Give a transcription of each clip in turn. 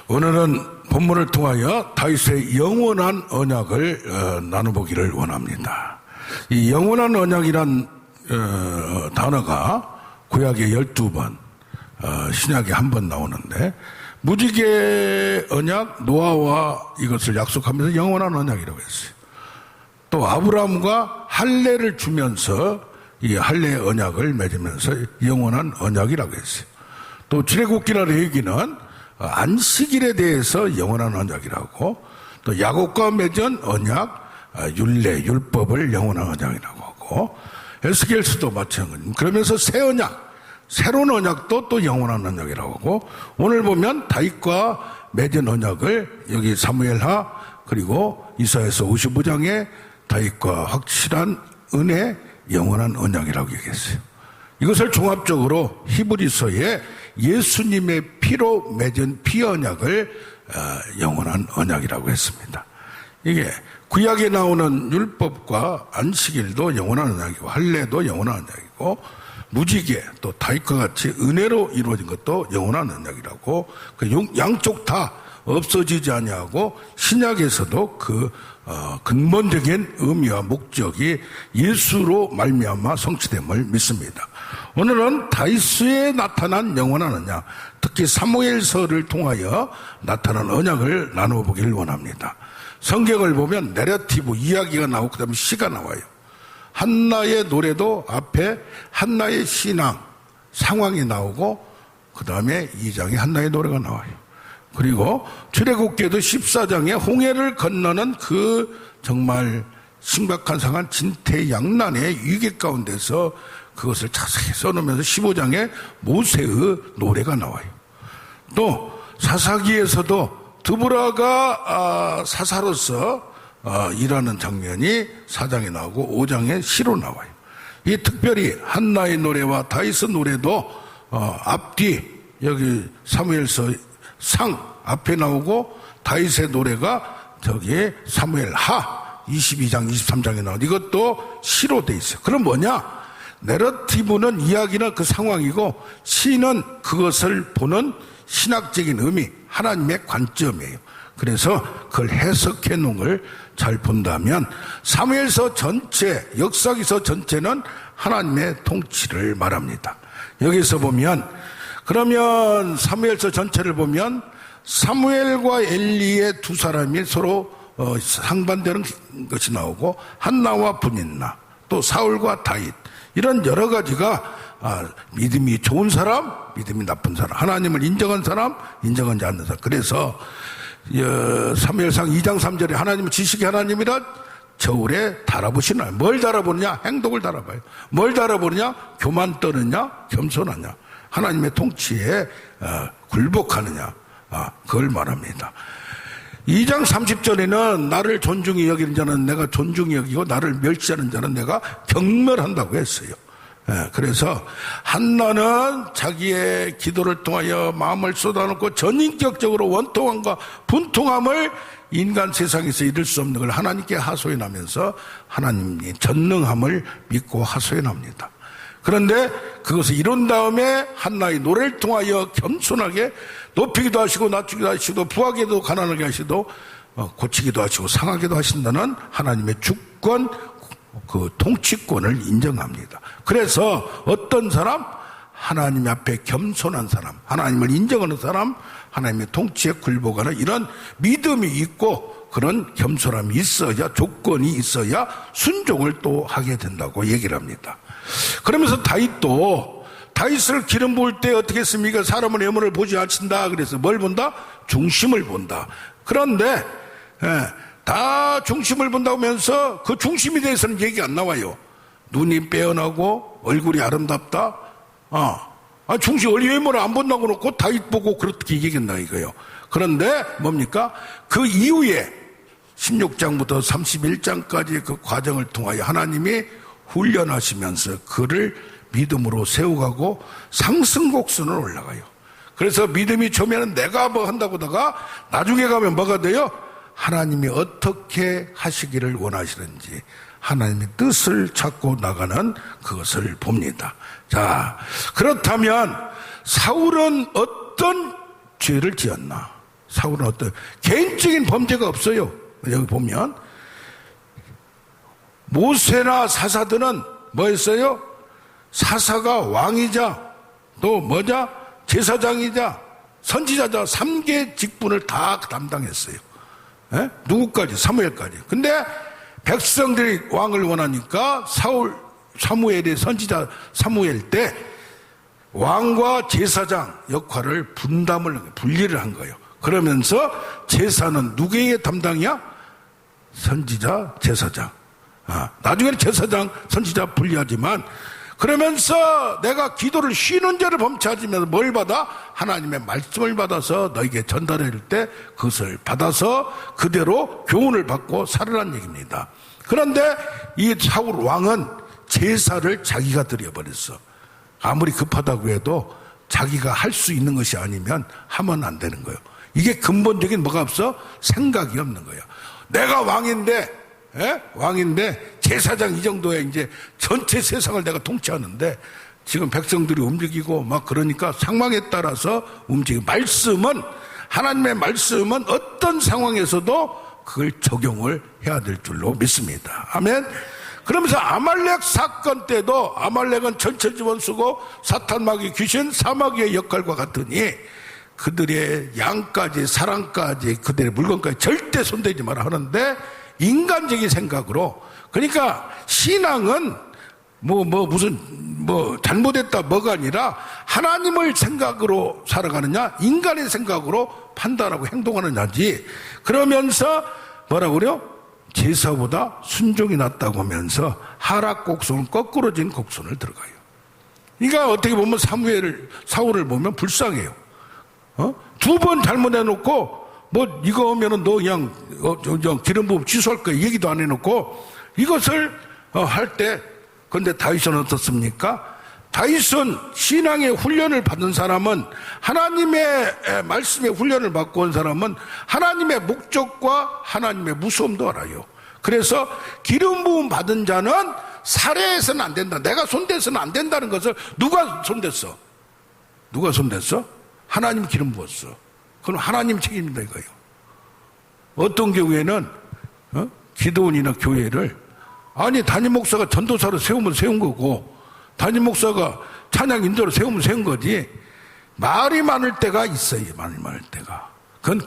오늘은 본문을 통하여 다윗의 영원한 언약을 나눠보기를 원합니다. 이 영원한 언약이란 단어가 구약에 12번, 신약에 한 번 나오는데, 무지개 언약, 노아와 이것을 약속하면서 영원한 언약이라고 했어요. 또 아브라함과 할례를 주면서 이 할례 언약을 맺으면서 영원한 언약이라고 했어요. 또 출애굽기나 레위기는 안식일에 대해서 영원한 언약이라고, 또 야곱과 맺은 언약, 율례, 율법을 영원한 언약이라고 하고, 에스겔서도 마찬가지입니다. 그러면서 새 언약, 새로운 언약도 또 영원한 언약이라고 하고, 오늘 보면 다윗과 맺은 언약을 여기 사무엘하 그리고 이사야서 55장에 다윗과 확실한 은혜, 영원한 언약이라고 얘기했어요. 이것을 종합적으로 히브리서에 예수님의 피로 맺은 피 언약을 영원한 언약이라고 했습니다. 이게 구약에 나오는 율법과 안식일도 영원한 언약이고, 할례도 영원한 언약이고, 무지개 또 다윗과 같이 은혜로 이루어진 것도 영원한 언약이라고, 그 양쪽 다 없어지지 아니하고, 신약에서도 그 근본적인 의미와 목적이 예수로 말미암아 성취됨을 믿습니다. 오늘은 다윗에 나타난 영원한 언약, 특히 사무엘서를 통하여 나타난 언약을 나눠보기를 원합니다. 성경을 보면 내러티브, 이야기가 나오고 그 다음에 시가 나와요. 한나의 노래도 앞에 한나의 신앙, 상황이 나오고 그 다음에 2장에 한나의 노래가 나와요. 그리고 출애굽기에도 14장에 홍해를 건너는 그 정말 심각한 상황, 진퇴양난의 위기 가운데서 그것을 자세히 써놓으면서 15장에 모세의 노래가 나와요. 또 사사기에서도 드보라가 사사로서 일하는 장면이 4장에 나오고 5장에 시로 나와요. 이 특별히 한나의 노래와 다윗의 노래도 앞뒤, 여기 사무엘서 상 앞에 나오고, 다윗의 노래가 저기 사무엘하 22장 23장에 나오고, 이것도 시로 돼 있어요. 그럼 뭐냐? 내러티브는 이야기는 그 상황이고, 시는 그것을 보는 신학적인 의미, 하나님의 관점이에요. 그래서 그걸 해석해 놓은 걸 잘 본다면 사무엘서 전체, 역사기서 전체는 하나님의 통치를 말합니다. 여기서 보면, 그러면 사무엘서 전체를 보면 사무엘과 엘리의 두 사람이 서로 상반되는 것이 나오고, 한나와 분인나, 또 사울과 다윗, 이런 여러 가지가 믿음이 좋은 사람, 믿음이 나쁜 사람, 하나님을 인정한 사람, 인정하지 않는 사람. 그래서 사무엘상 2장 3절에 하나님은 지식의 하나님이라 저울에 달아보시나. 뭘 달아보느냐? 행동을 달아봐요. 뭘 달아보느냐? 교만 떠느냐? 겸손하냐? 하나님의 통치에 굴복하느냐? 그걸 말합니다. 2장 30절에는 나를 존중히 여기는 자는 내가 존중히 여기고 나를 멸시하는 자는 내가 경멸한다고 했어요. 그래서 한나는 자기의 기도를 통하여 마음을 쏟아놓고 전인격적으로 원통함과 분통함을 인간 세상에서 이룰 수 없는 걸 하나님께 하소연하면서 하나님의 전능함을 믿고 하소연합니다. 그런데 그것을 이룬 다음에 한나의 노래를 통하여 겸손하게 높이기도 하시고 낮추기도 하시고 부하게도 가난하게 하시고 고치기도 하시고 상하게도 하신다는 하나님의 주권, 그 통치권을 인정합니다. 그래서 어떤 사람? 하나님 앞에 겸손한 사람, 하나님을 인정하는 사람, 하나님의 통치에 굴복하는 이런 믿음이 있고 그런 겸손함이 있어야, 조건이 있어야 순종을 또 하게 된다고 얘기를 합니다. 그러면서 다윗도 다윗을 기름 부을 때 어떻게 했습니까? 사람은 외모를 보지 않는다. 그래서 뭘 본다? 중심을 본다. 그런데 다 중심을 본다고 하면서 그 중심에 대해서는 얘기가 안 나와요. 눈이 빼어나고 얼굴이 아름답다. 중심, 외모를 안 본다고 놓고 다윗 보고 그렇게 얘기했나 이거예요. 그런데 뭡니까? 그 이후에 16장부터 31장까지의 그 과정을 통하여 하나님이 훈련하시면서 그를 믿음으로 세워가고 상승곡선으로 올라가요. 그래서 믿음이 처음에는 내가 뭐 한다고 하다가 나중에 가면 뭐가 돼요? 하나님이 어떻게 하시기를 원하시는지 하나님의 뜻을 찾고 나가는 그것을 봅니다. 자, 그렇다면 사울은 어떤 죄를 지었나? 사울은 어떤 개인적인 범죄가 없어요. 여기 보면 모세나 사사들은 뭐였어요? 사사가 왕이자 또 뭐자? 제사장이자 선지자자 3개 직분을 다 담당했어요. 에? 누구까지? 사무엘까지. 근데 백성들이 왕을 원하니까 사무엘의 선지자 사무엘 때 왕과 제사장 역할을 분리를 한 거예요. 그러면서 제사는 누구의 담당이야? 선지자, 제사장. 나중에는 제사장, 선지자 분리하지만 그러면서 내가 기도를 쉬는 자를 범죄하면서 뭘 받아? 하나님의 말씀을 받아서 너에게 전달할 때 그것을 받아서 그대로 교훈을 받고 살으라는 얘기입니다. 그런데 이 사울 왕은 제사를 자기가 드려버렸어. 아무리 급하다고 해도 자기가 할 수 있는 것이 아니면 하면 안 되는 거예요. 이게 근본적인 뭐가 없어? 생각이 없는 거예요. 내가 왕인데 왕인데 제사장 이 정도에 이제 전체 세상을 내가 통치하는데 지금 백성들이 움직이고 막 그러니까 상황에 따라서 움직이고 하나님의 말씀은 어떤 상황에서도 그걸 적용을 해야 될 줄로 믿습니다. 아멘. 그러면서 아말렉 사건 때도 아말렉은 전체지원수고 사탄마귀 귀신 사마귀의 역할과 같으니 그들의 양까지 사랑까지 그들의 물건까지 절대 손대지 마라 하는데 인간적인 생각으로 그러니까 신앙은 무슨 잘못했다 뭐가 아니라 하나님을 생각으로 살아가느냐 인간의 생각으로 판단하고 행동하느냐지 그러면서 뭐라고 그래요? 제사보다 순종이 낫다고 하면서 하락 곡선은 거꾸로진 곡선을 들어가요. 그러니까 어떻게 보면 사울을 보면 불쌍해요. 두 번 잘못해놓고 이거 하면은 너 그냥 기름 부음 취소할 거야 얘기도 안 해놓고 이것을 할 때 근데 다윗은 어떻습니까? 다윗은 신앙의 훈련을 받은 사람은 하나님의 말씀의 훈련을 받고 온 사람은 하나님의 목적과 하나님의 무서움도 알아요. 그래서 기름 부음 받은 자는 살해해서는 안 된다. 내가 손대서는 안 된다는 것을 누가 손댔어? 누가 손댔어? 하나님 기름 부었어. 그건 하나님 책임이다 이거예요. 어떤 경우에는 기도원이나 교회를 담임 목사가 전도사로 세우면 세운 거고 담임 목사가 찬양 인도로 세우면 세운 거지 말이 많을 때가 있어요. 말이 많을 때가. 그건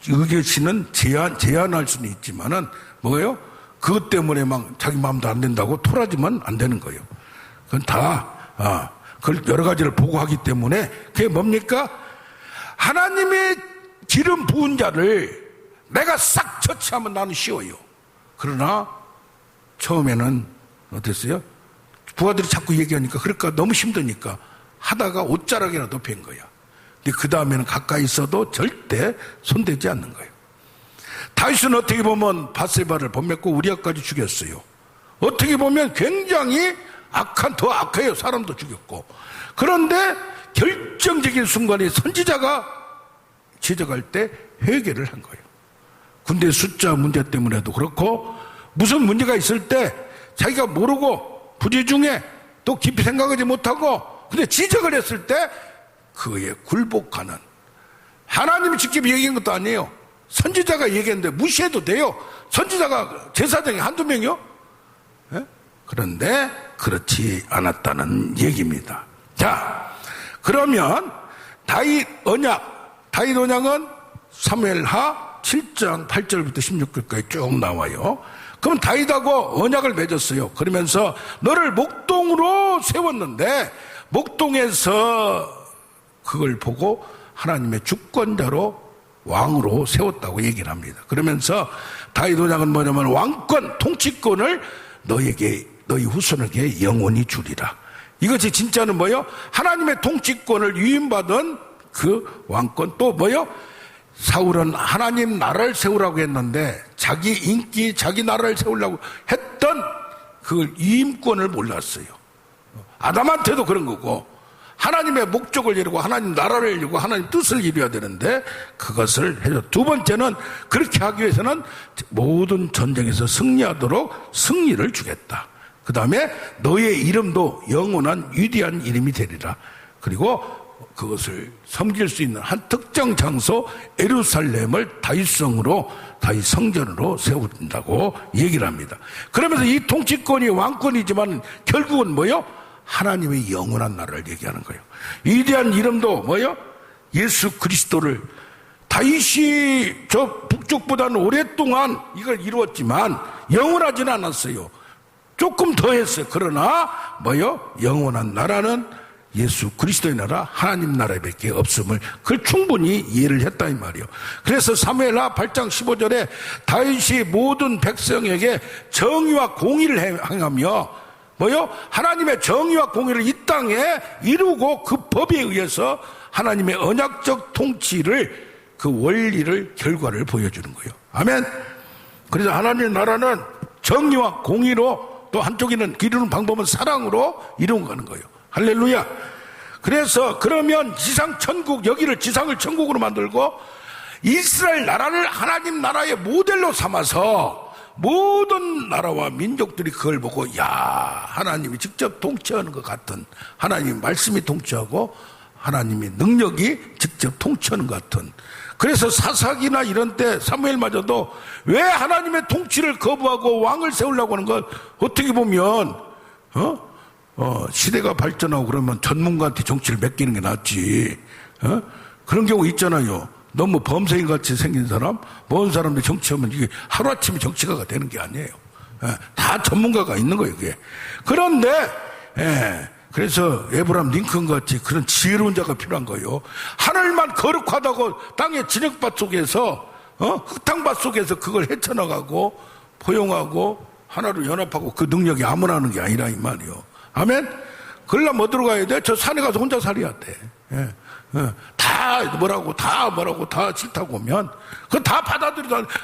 의교시는 제한할 수는 있지만은 뭐예요? 그것 때문에 막 자기 마음도 안 된다고 토라지면 안 되는 거예요. 그건 다 그걸 여러 가지를 보고하기 때문에 그게 뭡니까? 하나님의 기름 부은 자를 내가 싹 처치하면 나는 쉬워요. 그러나 처음에는 어땠어요? 부하들이 자꾸 얘기하니까 그러니까 너무 힘드니까 하다가 옷자락이라도 뺀 거야. 근데 그 다음에는 가까이 있어도 절대 손대지 않는 거예요. 다윗은 어떻게 보면 밧세바를 범했고 우리아까지 죽였어요. 어떻게 보면 굉장히 더 악해요. 사람도 죽였고. 그런데 결정적인 순간에 선지자가 지적할 때 회개를 한 거예요. 군대 숫자 문제 때문에도 그렇고 무슨 문제가 있을 때 자기가 모르고 부지중에 또 깊이 생각하지 못하고 근데 지적을 했을 때 그에 굴복하는 하나님이 직접 얘기한 것도 아니에요. 선지자가 얘기했는데 무시해도 돼요. 선지자가 제사장이 한두 명이요? 네? 그런데 그렇지 않았다는 얘기입니다. 자, 그러면 다윗 언약은 사무엘하 7장 8절부터 16절까지 쭉 나와요. 그럼 다윗하고 언약을 맺었어요. 그러면서 너를 목동으로 세웠는데 목동에서 그걸 보고 하나님의 주권자로 왕으로 세웠다고 얘기를 합니다. 그러면서 다윗 언약은 뭐냐면 왕권, 통치권을 너희 후손에게 영원히 주리라. 이것이 진짜는 뭐예요? 하나님의 통치권을 위임받은 그 왕권 또 뭐예요? 사울은 하나님 나라를 세우라고 했는데 자기 인기, 자기 나라를 세우려고 했던 그 위임권을 몰랐어요. 아담한테도 그런 거고 하나님의 목적을 이루고 하나님 나라를 이루고 하나님 뜻을 이루어야 되는데 그것을 해줘. 두 번째는 그렇게 하기 위해서는 모든 전쟁에서 승리하도록 승리를 주겠다. 그 다음에 너의 이름도 영원한 위대한 이름이 되리라. 그리고 그것을 섬길 수 있는 한 특정 장소 예루살렘을 다윗성으로, 다윗 성전으로 세운다고 얘기를 합니다. 그러면서 이 통치권이 왕권이지만 결국은 뭐요? 하나님의 영원한 나라를 얘기하는 거예요. 위대한 이름도 뭐요? 예수 그리스도를, 다윗이 저 북쪽보다는 오랫동안 이걸 이루었지만 영원하지는 않았어요. 조금 더 했어요. 그러나 뭐요? 영원한 나라는 예수 그리스도의 나라, 하나님 나라밖에 없음을 그걸 충분히 이해를 했다 이 말이에요. 그래서 사무엘하 8장 15절에 다윗이 모든 백성에게 정의와 공의를 행하며 뭐요? 하나님의 정의와 공의를 이 땅에 이루고 그 법에 의해서 하나님의 언약적 통치를, 그 원리를, 결과를 보여주는 거예요. 아멘. 그래서 하나님의 나라는 정의와 공의로, 또 한쪽에는 이루는 방법은 사랑으로 이루어가는 거예요. 할렐루야. 그래서 그러면 지상 천국, 여기를 지상을 천국으로 만들고 이스라엘 나라를 하나님 나라의 모델로 삼아서 모든 나라와 민족들이 그걸 보고, 야, 하나님이 직접 통치하는 것 같은, 하나님의 말씀이 통치하고 하나님의 능력이 직접 통치하는 것 같은. 그래서 사사기나 이런 때 사무엘마저도 왜 하나님의 통치를 거부하고 왕을 세우려고 하는 건, 어떻게 보면 시대가 발전하고 그러면 전문가한테 정치를 맡기는 게 낫지. 그런 경우 있잖아요. 너무 범죄인같이 생긴 사람, 먼 사람들 정치하면 이게 하루아침에 정치가가 되는 게 아니에요. 다 전문가가 있는 거예요, 그게. 그런데 그래서 에브라임 링컨 같이 그런 지혜로운 자가 필요한 거예요. 하늘만 거룩하다고 땅의 진흙밭 속에서, 흙탕밭 속에서 그걸 헤쳐나가고 포용하고 하나로 연합하고 그 능력이 아무나 하는 게 아니라 이 말이요. 아멘? 그러려면 어디로 가야 돼? 저 산에 가서 혼자 살아야 돼. 다 뭐라고 싫다고 하면 그거 다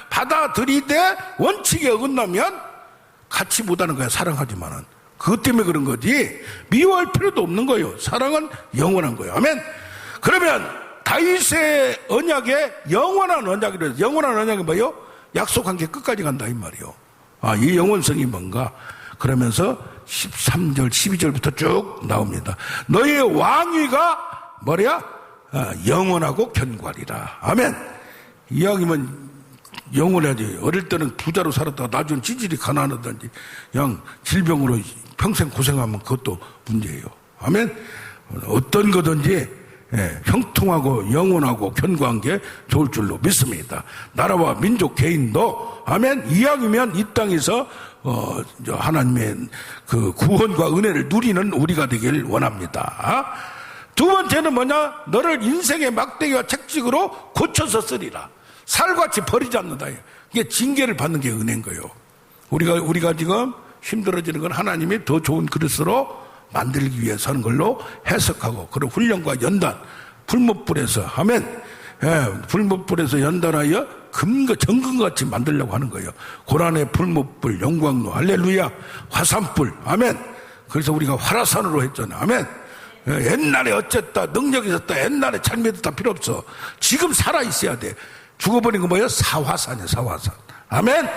받아들이되 원칙에 어긋나면 같이 못하는 거야. 사랑하지만은 그것 때문에 그런 거지 미워할 필요도 없는 거예요. 사랑은 영원한 거예요. 아멘. 그러면 다윗의 언약에 영원한 언약이라 해서, 영원한 언약이 뭐예요? 약속한 게 끝까지 간다 이 말이에요. 이 영원성이 뭔가? 그러면서 13절 12절부터 쭉 나옵니다. 너의 왕위가 뭐야? 영원하고 견고하리라. 아멘. 이야기면 영원하지. 어릴 때는 부자로 살았다가 나중에 찌질이 가난하든지 그냥 질병으로 평생 고생하면 그것도 문제예요. 아멘. 어떤 거든지 형통하고 영원하고 견고한 게 좋을 줄로 믿습니다. 나라와 민족 개인도 아멘. 이왕이면 이 땅에서 하나님의 그 구원과 은혜를 누리는 우리가 되길 원합니다. 두 번째는 뭐냐? 너를 인생의 막대기와 책찍으로 고쳐서 쓰리라. 살같이 버리지 않는다. 이게 징계를 받는 게 은혜인 거예요. 우리가 지금 힘들어지는 건 하나님이 더 좋은 그릇으로 만들기 위해서 하는 걸로 해석하고, 그런 훈련과 연단, 풀무불에서 아멘. 풀무불에서 연단하여 정금같이 만들려고 하는 거예요. 고란의 풀무불, 영광로, 할렐루야, 화산불, 아멘. 그래서 우리가 화라산으로 했잖아요. 아멘. 옛날에 어쨌다, 능력이 있었다, 옛날에 찬미했다 필요 없어. 지금 살아있어야 돼. 죽어버린 거 뭐예요? 사화산이에요, 사화산. 아멘.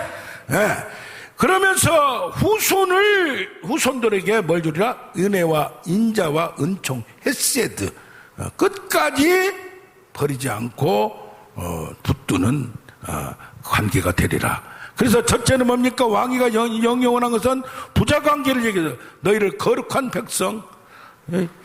그러면서 후손들에게 뭘 주리라? 은혜와 인자와 은총, 헤세드, 끝까지 버리지 않고 붙드는 관계가 되리라. 그래서 첫째는 뭡니까? 왕위가 영원한 것은 부자 관계를 얘기해서 너희를 거룩한 백성,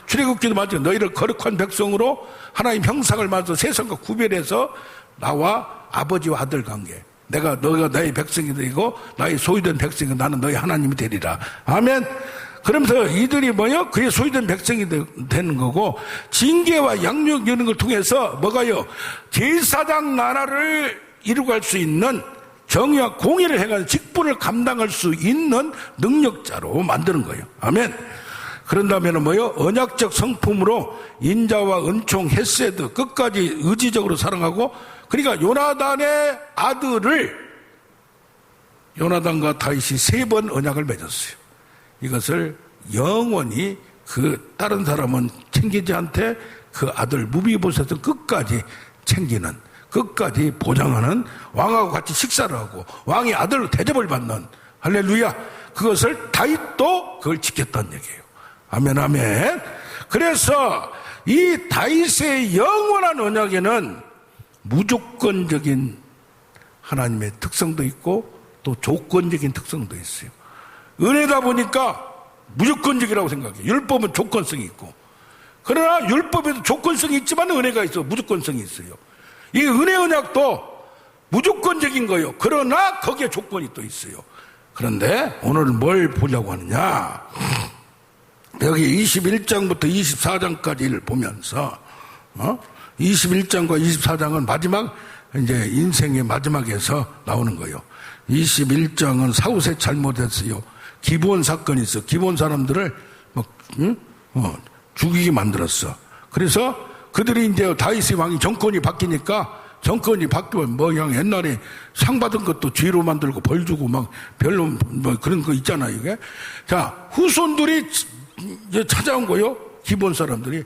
출애굽기도 맞죠. 너희를 거룩한 백성으로 하나님 형상을 맞춰 세상과 구별해서 나와 아버지와 아들 관계, 너희가 나의 백성이 되고 나의 소유된 백성이, 나는 너희 하나님이 되리라. 아멘. 그러면서 이들이 뭐요? 그의 소유된 백성이 되는 거고, 징계와 양육 이런 걸 통해서 뭐가요? 제사장 나라를 이루갈 수 있는 정의와 공의를 해가지고 직분을 감당할 수 있는 능력자로 만드는 거예요. 아멘. 그런다면 뭐요? 언약적 성품으로 인자와 은총, 헤세드, 끝까지 의지적으로 사랑하고, 그러니까 요나단의 아들을, 요나단과 다윗이 3번 언약을 맺었어요. 이것을 영원히 다른 사람은 챙기지 않되 그 아들 무비보셋은 끝까지 챙기는, 끝까지 보장하는, 왕하고 같이 식사를 하고 왕의 아들로 대접을 받는, 할렐루야, 그것을 다윗도 그걸 지켰다는 얘기예요. 아멘, 아멘. 그래서 이 다윗의 영원한 언약에는 무조건적인 하나님의 특성도 있고 또 조건적인 특성도 있어요. 은혜다 보니까 무조건적이라고 생각해요. 율법은 조건성이 있고. 그러나 율법에도 조건성이 있지만 은혜가 있어. 무조건성이 있어요. 이 은혜 언약도 무조건적인 거예요. 그러나 거기에 조건이 또 있어요. 그런데 오늘 뭘 보려고 하느냐. 여기 21장부터 24장까지를 보면서 21장과 24장은 마지막 이제 인생의 마지막에서 나오는 거예요. 21장은 사웃의 잘못했어요. 기브온 사건이 있어. 기브온 사람들을 죽이게 만들었어. 그래서 그들이 이제 다윗의 왕이 정권이 바뀌니까 정권이 바뀌면 뭐 그냥 옛날에 상 받은 것도 죄로 만들고 벌 주고 막 별로 뭐 그런 거 있잖아요. 이게. 자, 후손들이 이제 찾아온 거요. 기브온 사람들이.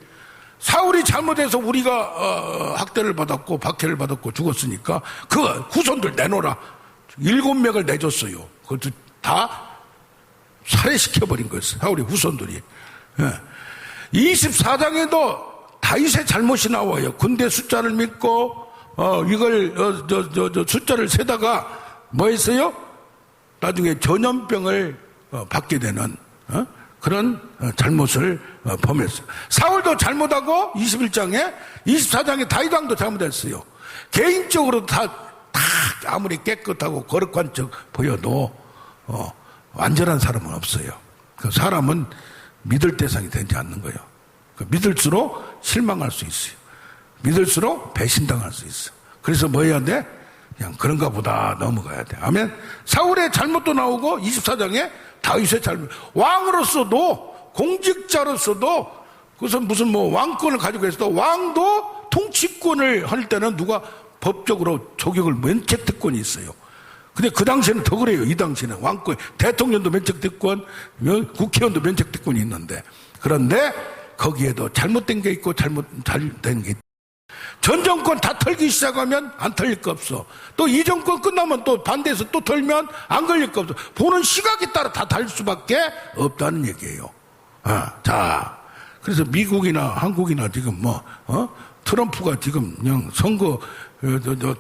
사울이 잘못해서 우리가 학대를 받았고 박해를 받았고 죽었으니까 그 후손들 내놓으라. 7명을 내줬어요. 그것도 다 살해시켜버린 거였어요. 사울의 후손들이. 24장에도 다윗의 잘못이 나와요. 군대 숫자를 믿고 이걸 숫자를 세다가 뭐 했어요? 나중에 전염병을 받게 되는 그런 잘못을 범했어요. 사울도 잘못하고 21장에 24장에 다윗 왕도 잘못했어요. 개인적으로 다 아무리 깨끗하고 거룩한 척 보여도 완전한 사람은 없어요. 그 사람은 믿을 대상이 되지 않는 거예요. 믿을수록 실망할 수 있어요. 믿을수록 배신당할 수 있어요. 그래서 뭐 해야 돼? 그냥 그런가 보다 넘어가야 돼. 아멘. 사울의 잘못도 나오고 24장에 다윗의 잘못. 왕으로서도 공직자로서도 그것은 무슨 뭐 왕권을 가지고 있어도 왕도 통치권을 할 때는 누가 법적으로 조격을 면책특권이 있어요. 근데 그 당시에는 더 그래요. 이 당시에는 왕권, 대통령도 면책특권, 국회의원도 면책특권이 있는데 그런데 거기에도 잘못된 게 있고 잘된 게 있고 전 정권 다 털기 시작하면 안 털릴 거 없어. 또 이 정권 끝나면 또 반대해서 또 털면 안 걸릴 거 없어. 보는 시각에 따라 다 달 수밖에 없다는 얘기예요. 자, 그래서 미국이나 한국이나 지금 트럼프가 지금 그냥 선거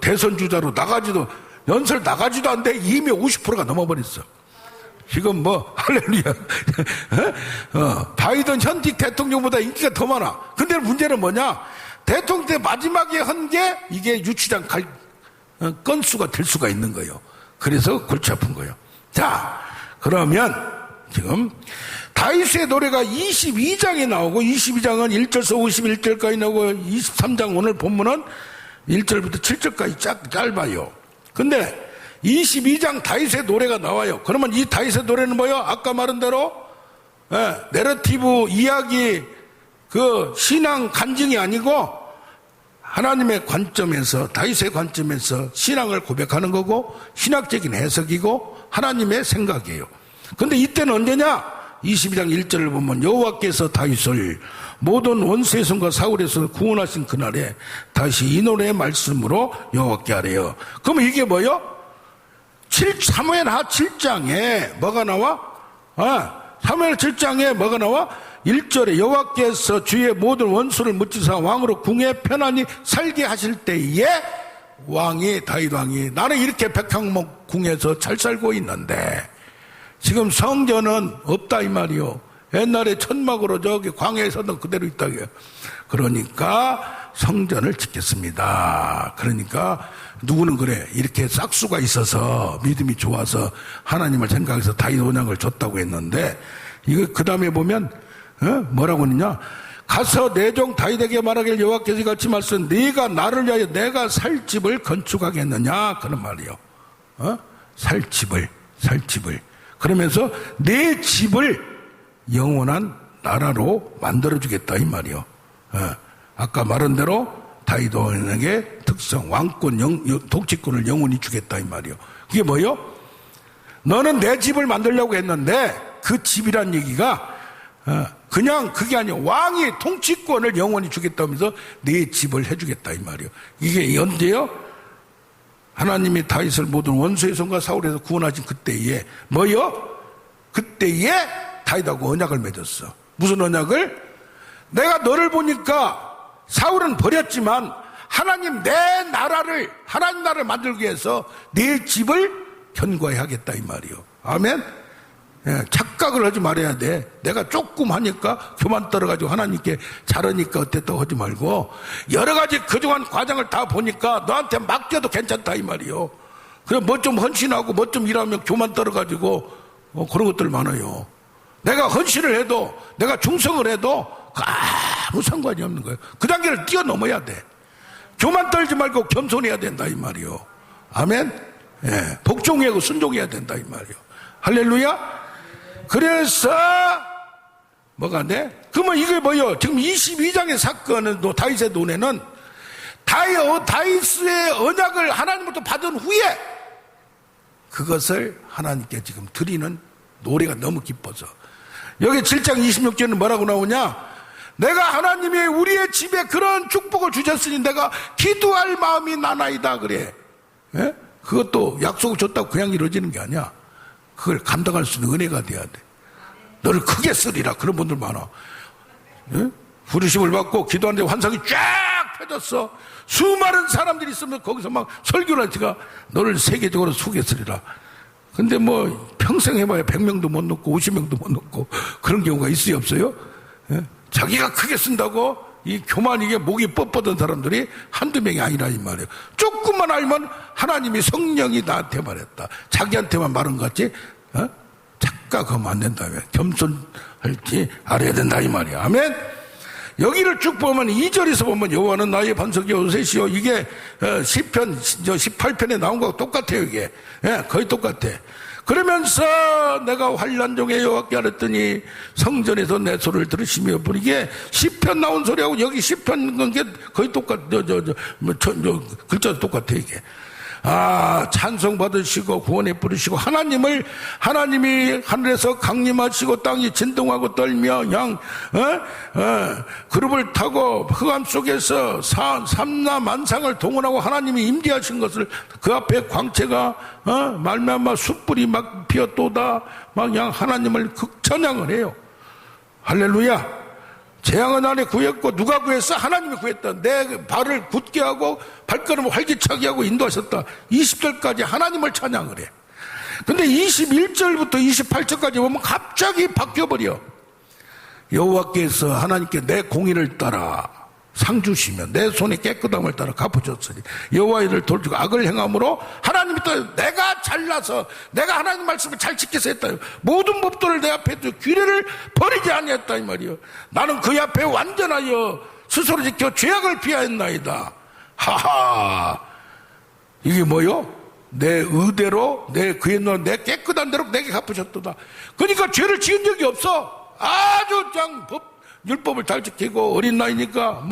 대선 주자로 나가지도 연설 나가지도 안 돼. 이미 50%가 넘어버렸어. 지금 할렐루야. 바이든 현직 대통령보다 인기가 더 많아. 근데 문제는 뭐냐? 대통령 때 마지막에 한 게 이게 유치장 건수가 될 수가 있는 거예요. 그래서 골치 아픈 거예요. 자, 그러면 지금 다윗의 노래가 22장에 나오고 22장은 1절에서 51절까지 나오고 23장 오늘 본문은 1절부터 7절까지 짧아요. 근데 22장 다윗의 노래가 나와요. 그러면 이 다윗의 노래는 뭐예요? 아까 말한 대로 내러티브 이야기 그 신앙 간증이 아니고 하나님의 관점에서 다윗의 관점에서 신앙을 고백하는 거고 신학적인 해석이고 하나님의 생각이에요. 근데 이때는 언제냐? 22장 1절을 보면 여호와께서 다윗을 모든 원수의 손과 사울의 손을 구원하신 그날에 다시 이 노래의 말씀으로 여호와께 아뢰어. 그러면 이게 뭐요? 사무엘하 7장에 뭐가 나와? 사무엘 7장에 뭐가 나와? 1절에 여호와께서 주의 모든 원수를 무찌사 왕으로 궁에 편안히 살게 하실 때에 왕이 다윗 왕이 나는 이렇게 백향목 궁에서 잘 살고 있는데 지금 성전은 없다 이 말이요. 옛날에 천막으로 저기 광야에 서던 그대로 있다고요. 그러니까 성전을 짓겠습니다. 그러니까 누구는 그래. 이렇게 싹수가 있어서 믿음이 좋아서 하나님을 생각해서 다윗 언약을 줬다고 했는데 이거 그 다음에 보면 뭐라고 하느냐? 가서 내 종 다윗에게 말하길 여호와께서 같이 말씀 네가 나를 위하여 내가 살 집을 건축하겠느냐 그런 말이요. 살 집을 그러면서 내 집을 영원한 나라로 만들어주겠다 이 말이요. 아까 말한 대로 다윗 왕에게 특성 왕권 독치권을 영원히 주겠다 이 말이요. 그게 뭐요? 너는 내 집을 만들려고 했는데 그 집이란 얘기가 그냥 그게 아니에요. 왕이 통치권을 영원히 주겠다면서 내 집을 해주겠다 이 말이요. 이게 언제요? 하나님이 다윗을 모든 원수의 손과 사울에서 구원하신 그때에 뭐요? 그때에 다윗하고 언약을 맺었어. 무슨 언약을? 내가 너를 보니까 사울은 버렸지만 하나님 내 나라를, 하나님 나라를 만들기 위해서 네 집을 견고하겠다 이 말이요. 아멘. 예, 착각을 하지 말아야 돼. 내가 조금 하니까 교만 떨어가지고 하나님께 잘하니까 어땠다고 하지 말고, 여러 가지 그동안 과정을 다 보니까 너한테 맡겨도 괜찮다 이 말이요. 그래 뭐 좀 헌신하고 뭐 좀 일하면 교만 떨어가지고 그런 것들 많아요. 내가 헌신을 해도, 내가 충성을 해도 아무 상관이 없는 거예요. 그 단계를 뛰어넘어야 돼. 교만 떨지 말고 겸손해야 된다 이 말이요. 아멘. 예, 복종하고 순종해야 된다 이 말이요. 할렐루야. 그래서 뭐가 돼? 그러면 이게 뭐요? 지금 22장의 사건은 또 다윗의 논에는 다윗의 언약을 하나님부터 받은 후에 그것을 하나님께 지금 드리는 노래가 너무 기뻐서, 여기 7장 26절은 뭐라고 나오냐? 내가 하나님이 우리의 집에 그런 축복을 주셨으니 내가 기도할 마음이 나나이다 그래. 예? 그것도 약속을 줬다고 그냥 이루어지는 게 아니야. 그걸 감당할 수 있는 은혜가 돼야 돼. 너를 크게 쓰리라. 그런 분들 많아. 예? 부르심을 받고 기도하는데 환상이 쫙 펴졌어. 수많은 사람들이 있으면 거기서 막 설교를 하니까 너를 세계적으로 크게 쓰리라. 근데 뭐 평생 해봐야 100명도 못 넣고 50명도 못 넣고 그런 경우가 있어요 없어요? 예? 자기가 크게 쓴다고 이 교만이게 목이 뻣뻣한 사람들이 한두 명이 아니라 이 말이에요. 조금만 알면 하나님이 성령이 나한테 말했다. 자기한테만 말한 것 같지? 착각하면 안 된다며. 겸손할지 알아야 된다 이 말이야. 아멘. 여기를 쭉 보면 2절에서 보면 여호와는 나의 반석이 요새시요. 이게 시편 18편에 나온 거하고 똑같아요 이게. 예, 거의 똑같아. 그러면서 내가 환난 중에 여호와께 알았더니 성전에서 내 소리를 들으시며. 이게 시편 나온 소리하고 여기 시편 건 게 거의 똑같. 글자도 똑같아 이게. 찬송 받으시고 구원에 부르시고 하나님이 하늘에서 강림하시고 땅이 진동하고 떨며 그룹을 타고 흑암 속에서 삼라 만상을 동원하고 하나님이 임재하신 것을, 그 앞에 광채가 말미암아 숯불이 막 피었도다 막 하나님을 극찬양을 해요. 할렐루야. 재앙은 안에 구했고 누가 구했어? 하나님이 구했다. 내 발을 굳게 하고 발걸음을 활기차게 하고 인도하셨다. 20절까지 하나님을 찬양을 해. 근데 21절부터 28절까지 보면 갑자기 바뀌어버려. 여호와께서 하나님께 내 공의를 따라 상 주시며 내 손의 깨끗함을 따라 갚으셨으니 여호와의 일을 돌주고 악을 행함으로 하나님이 또 내가 잘나서 내가 하나님 말씀을 잘 지켜서 했다. 모든 법도를 내 앞에 두 규례를 버리지 아니했다 이 말이요. 나는 그 앞에 완전하여 스스로 지켜 죄악을 피하였나이다. 하하. 이게 뭐요? 내 의대로 그의 눈 내 깨끗한 대로 내게 갚으셨도다. 그러니까 죄를 지은 적이 없어. 아주 율법을 잘 지키고 어린 나이니까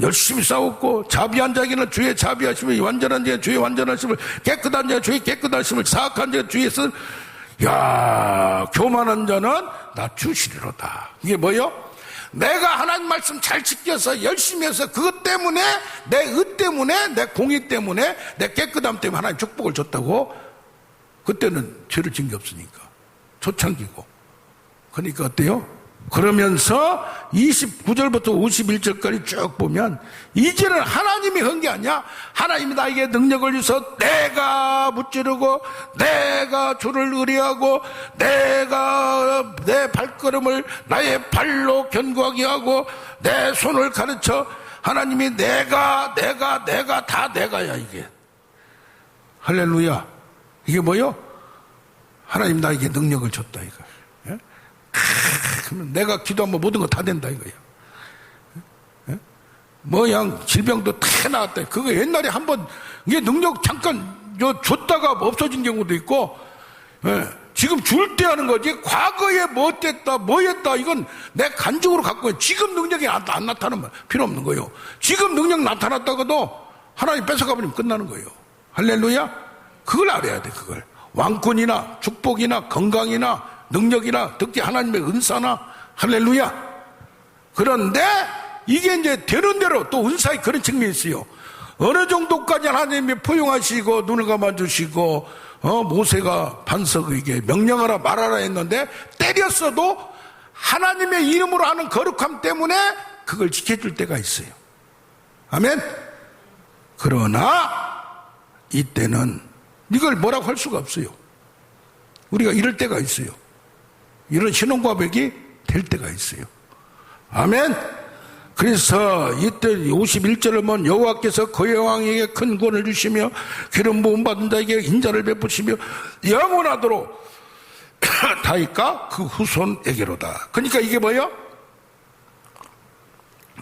열심히 싸웠고, 자비한 자에게는 주의 자비하심을, 완전한 자에게는 주의 완전하심을, 깨끗한 자에게는 주의 깨끗하심을, 사악한 자에게는 주의 쓴, 교만한 자는 낮추시리로다. 이게 뭐요? 내가 하나님 말씀 잘 지켜서 열심히 해서 그것 때문에, 내 의 때문에, 내 공의 때문에, 내 깨끗함 때문에 하나님 축복을 줬다고. 그때는 죄를 지은 게 없으니까 초창기고. 그러니까 어때요? 그러면서 29절부터 51절까지 쭉 보면 이제는 하나님이 한 게 아니야. 하나님이 나에게 능력을 주셔서 내가 무찌르고 내가 주를 의뢰하고 내가 내 발걸음을 나의 발로 견고하게 하고 내 손을 가르쳐. 하나님이 내가 다 내가야 이게. 할렐루야. 이게 뭐요? 하나님 나에게 능력을 줬다 이거. 그러면 내가 기도하면 모든 거 다 된다 이거야. 질병도 다 나왔다. 그거 옛날에 한번 이게 능력 잠깐 줬다가 없어진 경우도 있고, 지금 줄 때 하는 거지. 과거에 뭐 했다 이건 내 간증으로 갖고 있는. 지금 능력이 안 나타나면 필요 없는 거예요. 지금 능력 나타났다가도 하나님 뺏어가버리면 끝나는 거예요. 할렐루야. 그걸 알아야 돼. 그걸 왕권이나 축복이나 건강이나 능력이나 특히 하나님의 은사나. 할렐루야. 그런데 이게 이제 되는 대로 또 은사의 그런 측면이 있어요. 어느 정도까지 하나님이 포용하시고 눈을 감아주시고 모세가 반석에게 명령하라 말하라 했는데 때렸어도 하나님의 이름으로 하는 거룩함 때문에 그걸 지켜줄 때가 있어요. 아멘. 그러나 이때는 이걸 뭐라고 할 수가 없어요. 우리가 이럴 때가 있어요. 이런 신앙고백이 될 때가 있어요. 아멘. 그래서 이때 51절을 보면 여호와께서 그의 왕에게 큰 권을 주시며 기름 부음 받은 자에게 인자를 베푸시며 영원하도록 다윗과 그 후손에게로다. 그러니까 이게 뭐예요?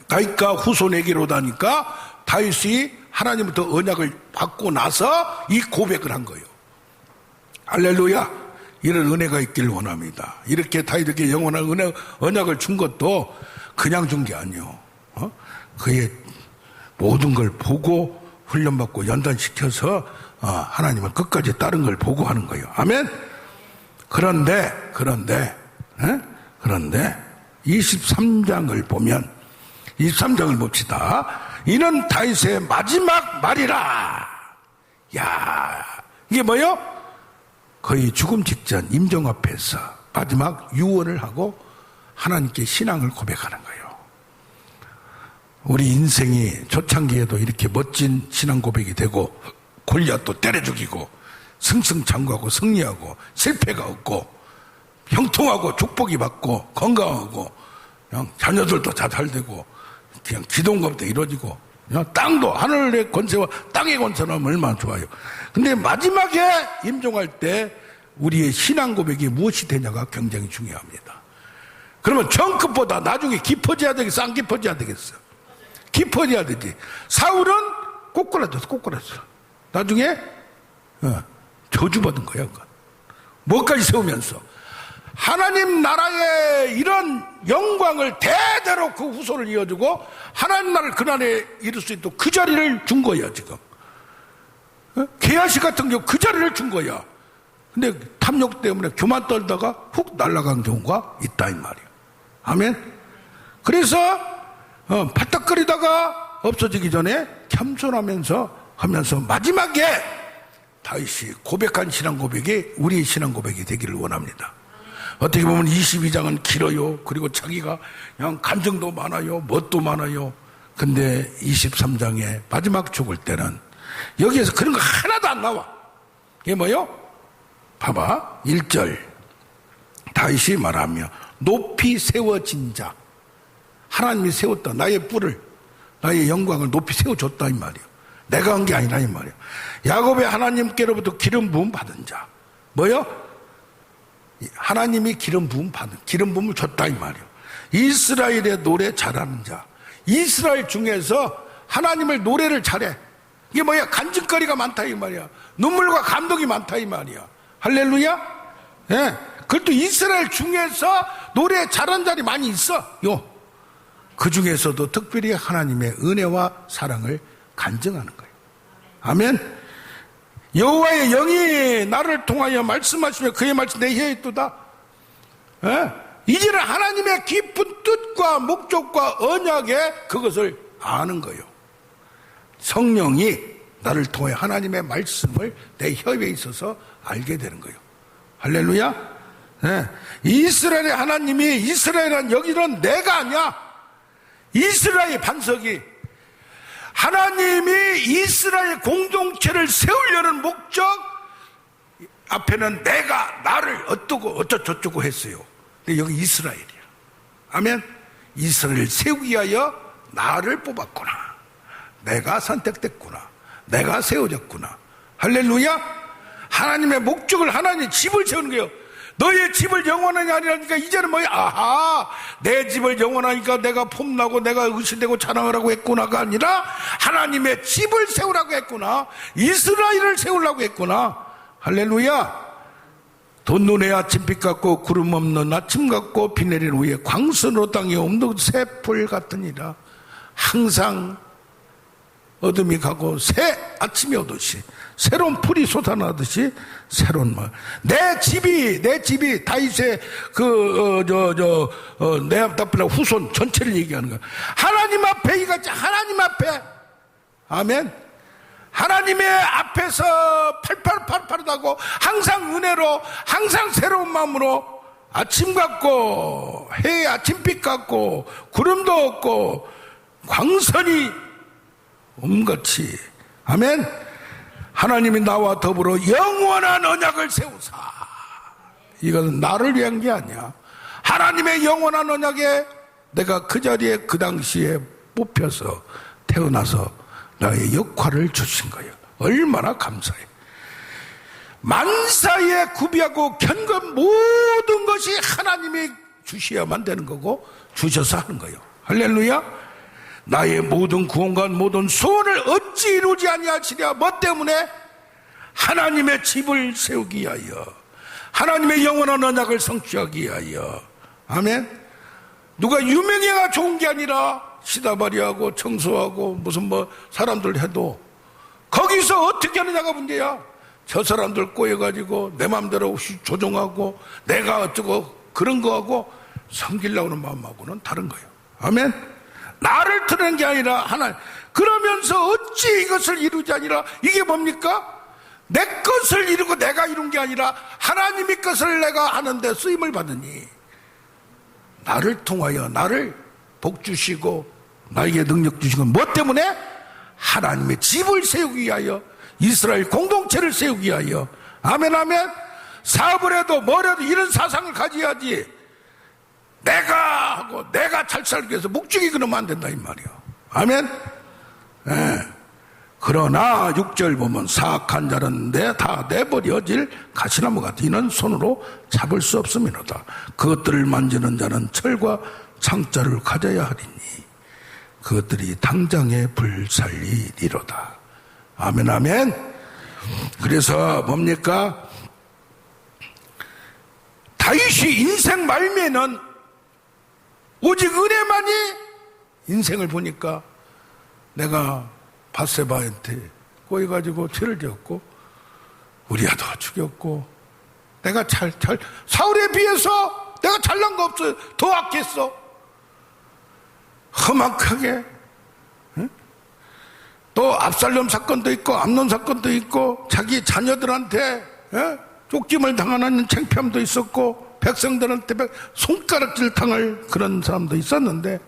다윗과 후손에게로다니까 다윗이 하나님부터 언약을 받고 나서 이 고백을 한 거예요. 할렐루야. 이런 은혜가 있길 원합니다. 이렇게 다윗에게 영원한 언약을 준 것도 그냥 준 게 아니에요. 그의 모든 걸 보고 훈련받고 연단시켜서 하나님을 끝까지 따른 걸 보고 하는 거예요. 아멘. 그런데 23장을 보면 23장을 봅시다. 이는 다윗의 마지막 말이라. 야, 이게 뭐요? 거의 죽음 직전 임종 앞에서 마지막 유언을 하고 하나님께 신앙을 고백하는 거예요. 우리 인생이 초창기에도 이렇게 멋진 신앙 고백이 되고 골리앗도 때려 죽이고 승승장구하고 승리하고 실패가 없고 형통하고 축복이 받고 건강하고 그냥 자녀들도 잘 되고 그냥 기도한 것부터 이루어지고 그냥 땅도 하늘의 권세와 땅의 권세는 얼마나 좋아요. 근데 마지막에 임종할 때 우리의 신앙 고백이 무엇이 되냐가 굉장히 중요합니다. 그러면 정끝보다 나중에 깊어져야 되겠어? 안 깊어져야 되겠어? 깊어져야 되지. 사울은 꼬꾸라졌어. 나중에 저주받은 거야. 뭐까지 세우면서 하나님 나라의 이런 영광을 대대로 그 후손을 이어주고 하나님 나라를 그날에 이룰 수 있도록 그 자리를 준 거야. 지금 게하시 같은 경우 그 자리를 준 거야. 근데 탐욕 때문에 교만 떨다가 훅 날아간 경우가 있다 이 말이야. 아멘. 그래서 바닥거리다가 없어지기 전에 겸손하면서 하면서 마지막에 다윗이 고백한 신앙 고백이 우리의 신앙 고백이 되기를 원합니다. 어떻게 보면 22장은 길어요. 그리고 자기가 그냥 감정도 많아요. 멋도 많아요. 근데 23장에 마지막 죽을 때는 여기에서 그런 거 하나도 안 나와. 이게 뭐요? 봐봐. 1절 다윗이 말하며 높이 세워진 자, 하나님이 세웠다. 나의 뿔을, 나의 영광을 높이 세워줬다 이 말이에요. 내가 한 게 아니라 이 말이에요. 야곱의 하나님께로부터 기름 부음 받은 자, 뭐요? 하나님이 기름 부음을 줬다 이 말이에요. 이스라엘의 노래 잘하는 자, 이스라엘 중에서 하나님을 노래를 잘해. 이게 뭐야? 간증거리가 많다 이 말이야. 눈물과 감동이 많다 이 말이야. 할렐루야. 예. 그것도 이스라엘 중에서 노래 잘하는 자리 많이 있어. 그 중에서도 특별히 하나님의 은혜와 사랑을 간증하는 거예요. 아멘. 여호와의 영이 나를 통하여 말씀하시며 그의 말씀 내 혀에 있도다. 이제는 하나님의 깊은 뜻과 목적과 언약에 그것을 아는 거예요. 성령이 나를 통해 하나님의 말씀을 내 혀에 있어서 알게 되는 거예요. 할렐루야. 이스라엘의 하나님이, 이스라엘은 여기는 내가 아니야. 이스라엘 반석이, 하나님이 이스라엘 공동체를 세우려는 목적 앞에는 내가 나를 어떠고 어쩌고 했어요. 근데 여기 이스라엘이야. 아멘. 이스라엘을 세우기 위하여 나를 뽑았구나. 내가 선택됐구나. 내가 세워졌구나. 할렐루야. 하나님의 목적을, 하나님의 집을 세우는 거예요. 너의 집을 영원하게 하리라니까 이제는 뭐야? 아하, 내 집을 영원하니까 내가 폼나고 내가 의시되고 자랑하라고 했구나가 아니라 하나님의 집을 세우라고 했구나. 이스라엘을 세우려고 했구나. 할렐루야. 돋눈의 아침빛 같고 구름 없는 아침 같고 비 내리는 후에 광선으로 땅에 옮는 새풀 같으니라. 항상 어둠이 가고 새 아침이 오듯이 새로운 풀이 솟아나듯이 새로운 말. 내 집이 다윗의 내 앞에 후손 전체를 얘기하는 거야. 하나님 앞에 이같이 하나님 앞에, 아멘. 하나님의 앞에서 팔팔하다고 항상 은혜로, 항상 새로운 마음으로, 아침 같고 해의 아침빛 같고 구름도 없고 광선이 음같이 아멘. 하나님이 나와 더불어 영원한 언약을 세우사. 이건 나를 위한 게 아니야. 하나님의 영원한 언약에 내가 그 자리에 그 당시에 뽑혀서 태어나서 나의 역할을 주신 거예요. 얼마나 감사해. 만사에 구비하고 견건 모든 것이 하나님이 주셔야만 되는 거고 주셔서 하는 거예요. 할렐루야. 나의 모든 구원과 모든 소원을 어찌 이루지 아니하시랴. 뭐 때문에? 하나님의 집을 세우기 위하여, 하나님의 영원한 언약을 성취하기 위하여. 아멘. 누가 유명해가 좋은 게 아니라 시다바리하고 청소하고 무슨 뭐 사람들 해도 거기서 어떻게 하느냐가 문제야. 저 사람들 꼬여가지고 내 마음대로 없이 조종하고 내가 어쩌고 그런 거하고 섬기려고 하는 마음하고는 다른 거예요. 아멘. 나를 드러낸 게 아니라 하나님. 그러면서 어찌 이것을 이루지 아니라, 이게 뭡니까? 내 것을 이루고 내가 이룬 게 아니라 하나님의 것을 내가 하는데 쓰임을 받으니, 나를 통하여 나를 복 주시고 나에게 능력 주신 건 뭐 때문에? 하나님의 집을 세우기 위하여, 이스라엘 공동체를 세우기 위하여. 아멘 아멘. 사업을 해도 뭘 해도 이런 사상을 가져야지. 내가 하고 내가 잘 살기 위해서 묵직히 그러면 안 된다 이 말이야. 아멘. 예. 그러나 6절 보면 사악한 자는 다 내버려질 가시나무 같아. 이는 손으로 잡을 수 없음이로다. 그것들을 만지는 자는 철과 창자를 가져야 하리니 그것들이 당장에 불살리리로다. 아멘 아멘. 그래서 뭡니까? 다윗이 인생 말미에는 오직 은혜만이, 인생을 보니까 내가 바세바한테 꼬여가지고 죄를 지었고 우리아도 죽였고 내가 사울에 비해서 내가 잘난 거 없어요. 더 악했어. 험악하게. 응? 또 압살롬 사건도 있고 암논 사건도 있고 자기 자녀들한테 쫓김을 당하는 창피함도 있었고 백성들한테 손가락질 당할 그런 사람도 있었는데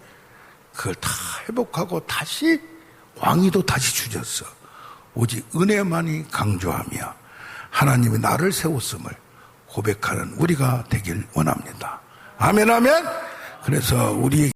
그걸 다 회복하고 다시 왕위도 다시 주셨어. 오직 은혜만이 강조하며 하나님이 나를 세웠음을 고백하는 우리가 되길 원합니다. 아멘 아멘. 그래서 우리